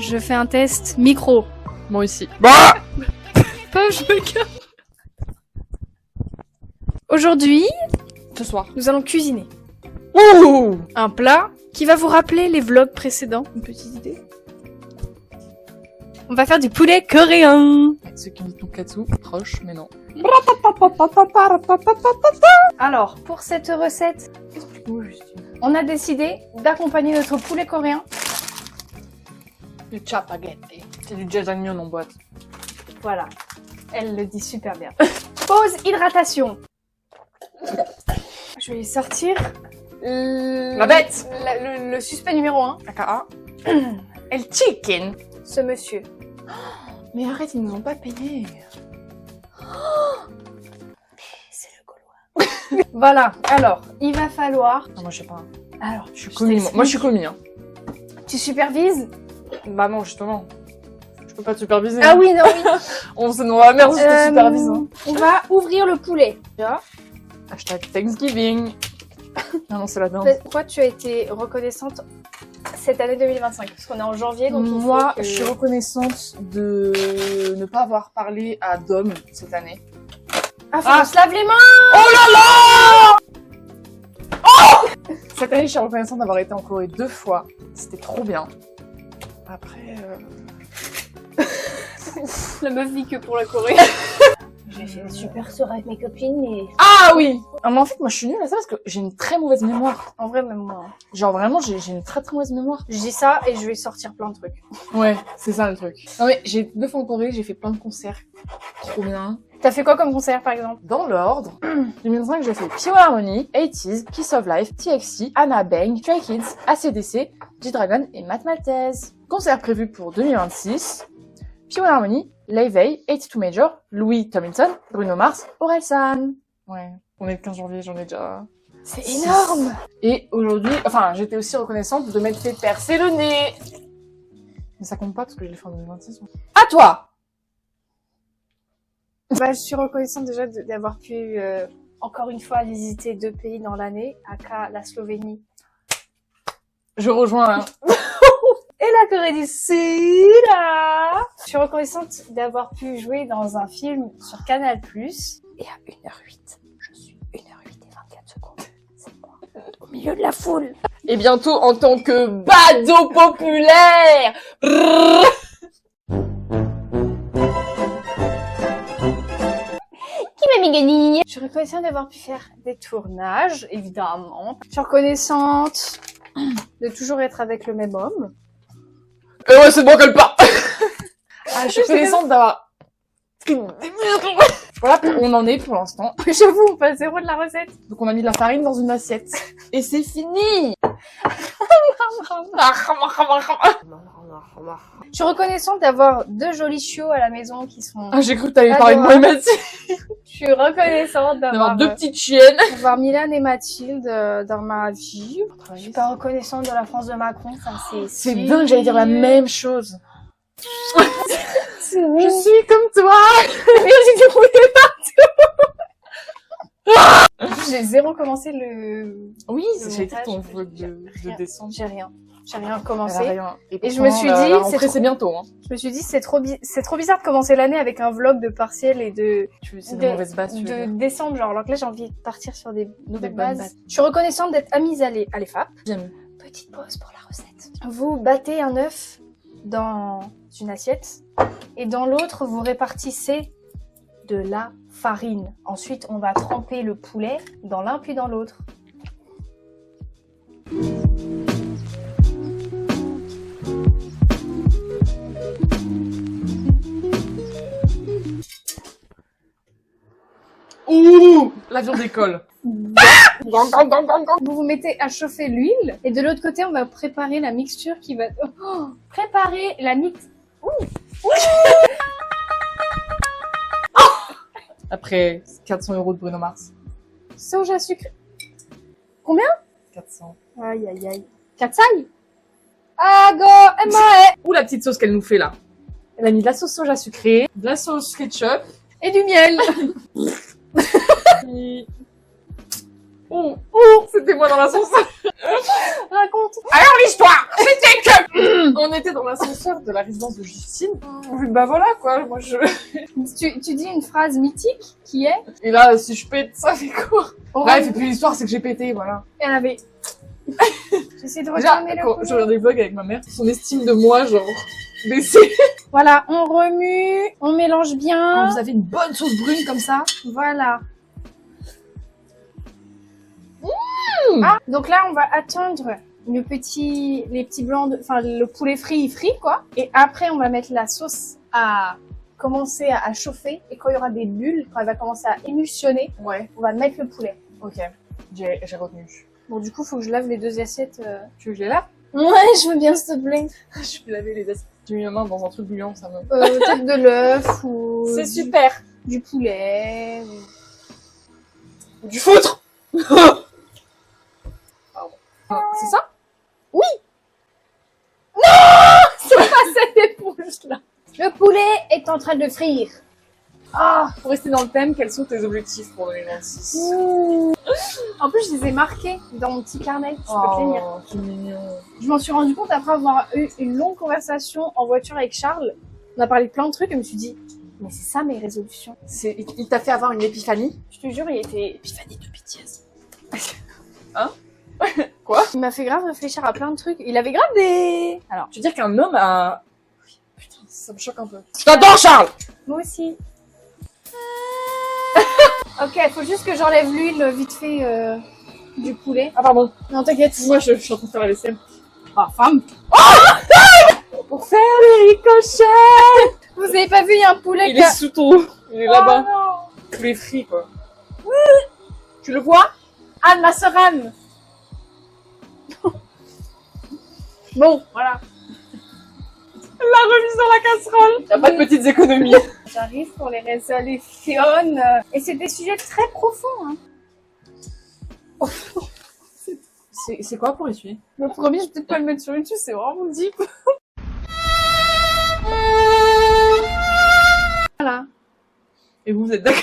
je fais un test micro. Moi aussi. Bah Pas, je me calme. Aujourd'hui, ce soir. nous allons cuisiner Ouh un plat qui va vous rappeler les vlogs précédents. Une petite idée. On va faire du poulet coréen. Ceux qui ont dit tonkatsu, proche, mais non. Alors, pour cette recette, on a décidé d'accompagner notre poulet coréen. Du chapaghetti. C'est du jajangmyeon en boîte. Voilà, elle le dit super bien. Pause hydratation. Je vais sortir La bête. le suspect numéro 1. AKA. El chicken. Ce monsieur. Mais arrête, ils nous ont pas payé. C'est le Gaulois. Voilà, alors, il va falloir... Non, moi je sais pas. Alors, Je suis commis. Moi je suis commis. Hein. Tu supervises? Bah non, justement. Je peux pas te superviser. Ah oui, non, oui. On se nous la merde si je te supervise. Hein. On va ouvrir le poulet. Hashtag Thanksgiving. Non, c'est la dinde. Pourquoi tu as été reconnaissante cette année 2025? Parce qu'on est en janvier, donc Moi, il faut que... je suis reconnaissante de ne pas avoir parlé à Dom cette année. Ah, faut qu'on se lave les mains. Oh là là! Oh! Cette année, je suis reconnaissante d'avoir été en Corée 2 fois. C'était trop bien. Après, La meuf vit que pour la Corée. J'ai fait une super soirée avec mes copines et... Ah oui! Ah, mais en fait, moi, je suis nulle à ça parce que j'ai une très mauvaise mémoire. En vrai, même moi. Genre, vraiment, j'ai une très très mauvaise mémoire. Je dis ça et je vais sortir plein de trucs. Ouais, c'est ça le truc. Non mais, j'ai 2 fois en Corée, j'ai fait plein de concerts. Trop bien. T'as fait quoi comme concert, par exemple? Dans l'ordre, 2005, j'ai fait Pure Harmony, 80s, Kiss of Life, TXT, Anna Bang, Stray Kids, AC/DC, G-Dragon et Matt Maltese. Concert prévu pour 2026, Pure Harmony, Live A, 82 Major, Louis Tomlinson, Bruno Mars, Orelsan. Ouais, on est le 15 janvier, j'en ai déjà... C'est énorme. Et aujourd'hui, enfin, j'étais aussi reconnaissante de m'être fait percer le nez. Mais ça compte pas parce que je l'ai fait en 2026. À toi! Bah, je suis reconnaissante déjà d'avoir pu, encore une fois, visiter 2 pays dans l'année, aka la Slovénie Je rejoins, hein. et la Corée du Sud. Je suis reconnaissante d'avoir pu jouer dans un film sur Canal+. Et à 1h08, je suis 1h08 et 24 secondes. C'est moi, au milieu de la foule. Et bientôt en tant que badaud populaire. Brrr. Je suis reconnaissante d'avoir pu faire des tournages, évidemment. Je suis reconnaissante de toujours être avec le même homme. Et ouais, c'est bon qu'elle part. Ah, je suis reconnaissante d'avoir... Voilà, on en est pour l'instant. J'avoue, on passe 0 de la recette. Donc on a mis de la farine dans une assiette. Et c'est fini. Je suis reconnaissante d'avoir 2 jolis chiots à la maison qui sont... Ah, j'ai cru que t'allais parler de moi et Mathilde. Je suis reconnaissante D'avoir 2 petites chiennes. d'avoir Milan et Mathilde dans ma vie. Je suis pas reconnaissante de la France de Macron, ça C'est dingue, j'allais dire la même chose. Je suis comme toi. J'ai déroulé partout. J'ai 0 commencé le... Oui, Le j'ai montage, ton vlog de décembre. J'ai rien Elle a commencé. rien. Et je me suis dit, la rentrée, c'est bientôt. Hein. Je me suis dit, c'est trop bizarre de commencer l'année avec un vlog de partiel et C'est de mauvaise base. de décembre, genre, alors que là, j'ai envie de partir sur des nouvelles bonnes bases. bases. Je suis reconnaissante d'être amise à l'EFAP. J'aime. Petite pause pour la recette. Vous battez un œuf dans une assiette et dans l'autre, vous répartissez de la farine. Ensuite, on va tremper le poulet dans l'un puis dans l'autre. Ouh, l'avion décolle. Vous vous mettez à chauffer l'huile et de l'autre côté, on va préparer la mixture qui va... préparer la mix... Après 400 € de Bruno Mars. Soja sucré. Combien? 400. Aïe, aïe, aïe. Katsai. Ago, Emma. Ouh, la petite sauce qu'elle nous fait là. Elle a mis de la sauce soja sucrée, de la sauce ketchup. Et du miel. C'était moi dans la sauce. Raconte. Alors l'histoire, c'était que... on était dans l'ascenseur de la résidence de Justine, bah voilà quoi, moi je... Tu dis une phrase mythique qui est... Et là, si je pète, ça fait quoi? Oh, Bref, et puis l'histoire, c'est que j'ai pété, voilà. elle avait... J'essaie de Déjà, retourner le quand couloir. je regarde des vlogs avec ma mère, son estime de moi, genre, baissée. Voilà, on remue, on mélange bien. Vous avez une bonne sauce brune comme ça. Voilà. Ah, donc là, on va attendre les petits blancs, enfin le poulet frit, quoi. Et après, on va mettre la sauce à commencer à chauffer. Et quand il y aura des bulles, quand elle va commencer à émulsionner, Ouais, on va mettre le poulet. ok. J'ai retenu. Bon, du coup, faut que je lave les 2 assiettes. Tu veux que je les lave? Ouais, je veux bien, s'il te plaît. Je vais laver les assiettes. J'ai mis ma main dans un truc bouillant, ça me... Peut-être de l'œuf ou C'est super. du poulet. Ou du foutre. Pardon. C'est ça? C'est pas cette éponge-là. Le poulet est en train de frire. Ah, pour rester dans le thème, quels sont tes objectifs pour 2026? En plus, je les ai marqués dans mon petit carnet. Je peux te les lire. Oh, c'est mignon. Je m'en suis rendu compte après avoir eu une longue conversation en voiture avec Charles. On a parlé de plein de trucs et je me suis dit, mais c'est ça mes résolutions. Il t'a fait avoir une épiphanie? Je te jure, il était... Épiphanie de BTS. Hein? Quoi? Il m'a fait grave réfléchir à plein de trucs. Il avait grave des... Alors, Tu veux dire qu'un homme a... Putain, ça me choque un peu. J'adore Charles! moi aussi. Ok, il faut juste que j'enlève l'huile vite fait du poulet. Ah pardon. Non, t'inquiète. Moi je suis en train de faire la vaisselle. Ah, femme. Pour faire les ricochets! Vous avez pas vu, il y a un poulet Il est sous ton... Il est là-bas. Tous les frits quoi. Tu le vois? Anne, ma sœur Anne. Bon, voilà. La remise dans la casserole! Y'a pas de petites économies. J'arrive pour les résolutions. Et c'est des sujets très profonds. Hein. C'est quoi pour essuyer? Le premier, je vais peut-être pas le mettre sur YouTube, c'est vraiment deep. Voilà. Et vous êtes d'accord?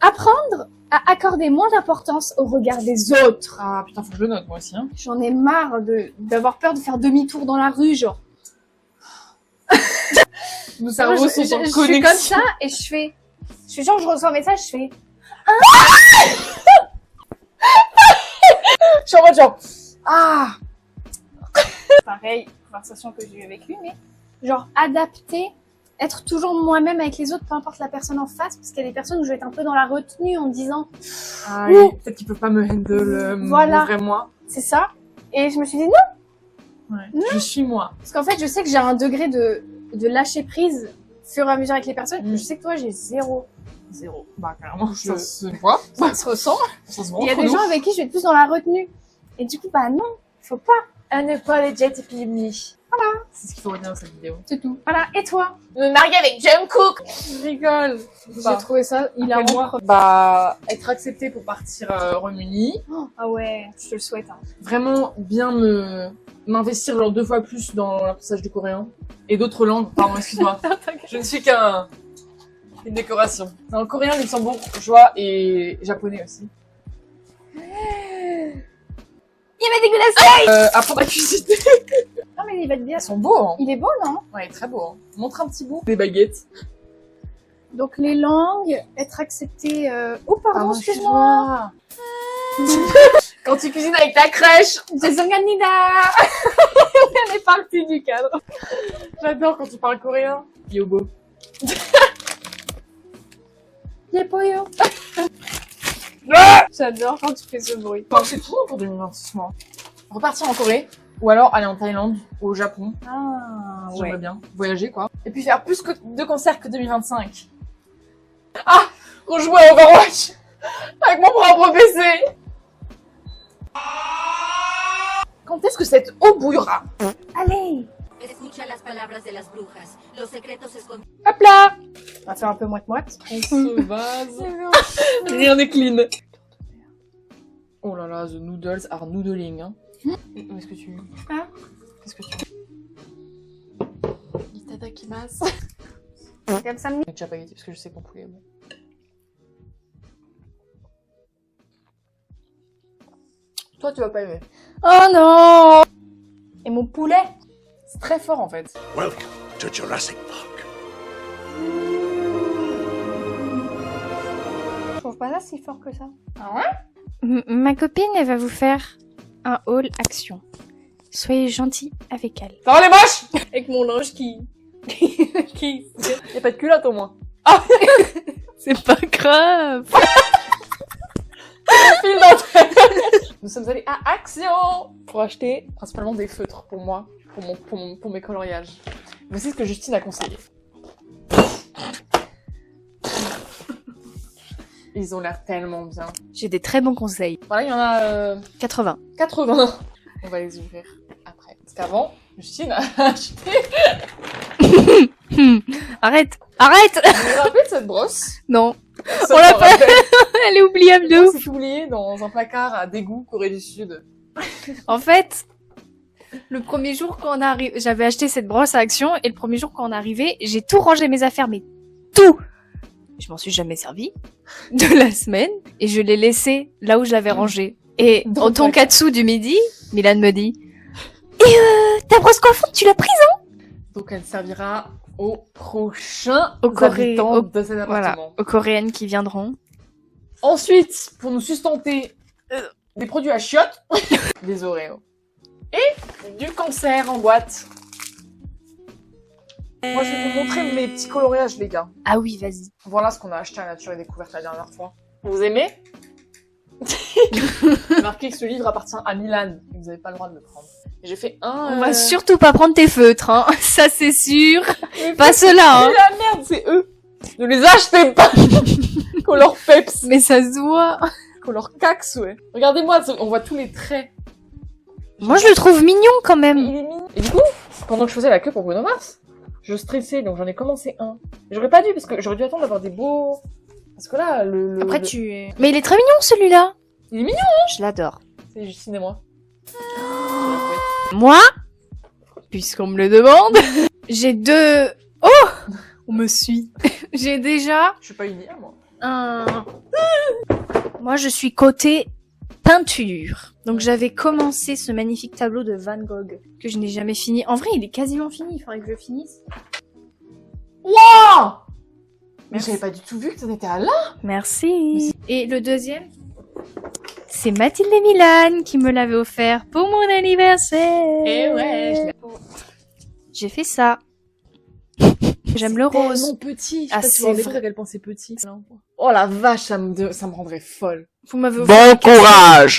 Apprendre à accorder moins d'importance au regard des autres. Ah putain, faut que je le note moi aussi. Hein. J'en ai marre d'avoir peur de faire demi-tour dans la rue, genre. Nos cerveaux sont en je suis connexion. comme ça et je fais genre, je reçois un message, je fais... Je suis en mode genre... Ah! Pareil, conversation que j'ai eue avec lui, mais genre adapter, être toujours moi-même avec les autres, peu importe la personne en face, parce qu'il y a des personnes où je vais être un peu dans la retenue en me disant Ah oui, peut-être qu'ils peuvent pas me handle Voilà. mon vrai moi. c'est ça. Et je me suis dit non, Ouais. Je suis moi. parce qu'en fait je sais que j'ai un degré de lâcher prise au fur et à mesure avec les personnes. Je sais que toi j'ai zéro. Bah clairement, ça se voit. Ça se ressent. Ça se voit Il y a entre des nous. gens avec qui je vais être plus dans la retenue. Et du coup, bah non, faut pas. Unapologetic epidemy. Voilà. C'est ce qu'il faut retenir dans cette vidéo. C'est tout. Voilà, et toi? Me marier avec Jungkook. Je rigole. J'ai trouvé ça hilarant. Bah, être accepté pour partir Romuni. Ah ouais, je te le souhaite. Hein. Vraiment bien m'investir genre 2 fois plus dans l'apprentissage du coréen. Et d'autres langues. Pardon, excuse-moi. Je ne suis une décoration. Dans le coréen, luxembourgeois et japonais aussi. Il y avait des glaçons. Apprendre à cuisiner. Non mais il va être bien. Ils sont beaux, hein. Il est beau, non? Ouais, très beau. Hein. Montre un petit bout. Des baguettes. Donc les langues, être accepté... Oh pardon, excuse-moi. Quand tu cuisines avec ta crèche. Jésus-Ganida. Elle est partie du cadre. J'adore quand tu parles coréen. Yobo. Yepoyo. J'adore quand tu fais ce bruit. Enfin, c'est trop pour 2026, moi. Repartir en Corée. Ou alors aller en Thaïlande ou au Japon. Ah J'aimerais bien voyager, quoi. Et puis faire plus de concerts que 2025. Ah! Rejouer à Overwatch! Avec mon propre PC! Quand est-ce que cette eau bouillera? Allez. Escucha las palabras de las brujas. Los secretos escondidos. Hop là! On va faire un peu moite-moite. On se vase. Rien n'est clean. Oh là là, the noodles are noodling. Hein. Où est-ce que tu... Hein? Qu'est-ce que tu... Itadakimasu. Comme ça, Avec chapaghetti, parce que je sais qu'on poulet est bon. Toi, tu vas pas aimer. oh non. Et mon poulet, C'est très fort en fait. Welcome to Jurassic Park. Je trouve pas ça si fort que ça. Ah ouais? Ma copine, elle va vous faire un haul action. Soyez gentils avec elle. Ça va les moches? Avec mon linge qui... Y'a pas de culotte au moins. C'est pas grave. Fil dentaire. Nous sommes allés à Action pour acheter principalement des feutres pour moi, pour mes coloriages. Voici ce que Justine a conseillé. Ils ont l'air tellement bien. J'ai des très bons conseils. Voilà, il y en a 80. 80. On va les ouvrir après. Parce qu'avant, Justine a acheté... Arrête. Arrête. Vous vous rappelez de cette brosse? Non. Ça, On l'a je me pas. rappelle. Elle est oubliable de ouf. C'est oublié dans un placard à Daegu, Corée du Sud. En fait, le premier jour quand on arrive, j'avais acheté cette brosse à Action et le premier jour quand on est arrivé, j'ai tout rangé mes affaires, mais tout. Je m'en suis jamais servi de la semaine et je l'ai laissé là où je l'avais rangé. Et Dans au le tonkatsu du midi, Milan me dit « Et ta brosse coiffante, tu l'as prise Donc elle servira aux prochains Au Corée- habitants au- de cet Voilà, appartement. aux Coréennes qui viendront. Ensuite, pour nous sustenter, des produits à chiottes, des Oreos. Et du cancer en boîte. Moi, je vais vous montrer mes petits coloriages, les gars. Ah oui, vas-y. Voilà ce qu'on a acheté à Nature et Découverte la dernière fois. Vous aimez? Marqué que ce livre appartient à Milan. Vous n'avez pas le droit de le prendre. Et j'ai fait un... On va surtout pas prendre tes feutres, hein. Ça c'est sûr. Pas cela, Mais hein. la merde, c'est eux. Ne les achetez pas. Qu'on leur peps. Mais ça se voit. Qu'on leur caxe, ouais. Regardez-moi, on voit tous les traits. Moi je le trouve mignon quand Mais même. il est mignon. Et du coup, pendant que je faisais la queue pour Bruno Mars, je stressais, donc j'en ai commencé un. J'aurais pas dû, parce que j'aurais dû attendre d'avoir des beaux... Parce que là, Après tu... Mais il est très mignon celui-là. Il est mignon. Je l'adore. C'est Justine et moi. Moi, puisqu'on me le demande, j'ai deux... Oh, on me suit. J'ai déjà Je suis pas une IA, moi. un... Moi, je suis côté peinture. Donc, j'avais commencé ce magnifique tableau de Van Gogh que je n'ai jamais fini. En vrai, il est quasiment fini. Il faudrait que je le finisse. Wow. Mais Merci. j'avais pas du tout vu que t'en étais à là. Merci. Et le deuxième, c'est Mathilde et Milan qui me l'avait offert pour mon anniversaire. Eh ouais, J'ai fait ça. J'aime le rose. Tellement petit. Je Ah, sais pas si c'est vous vous rendez vrai. compte à quel point c'est petit. Oh la vache, ça me rendrait folle. Vous m'avez Bon courage!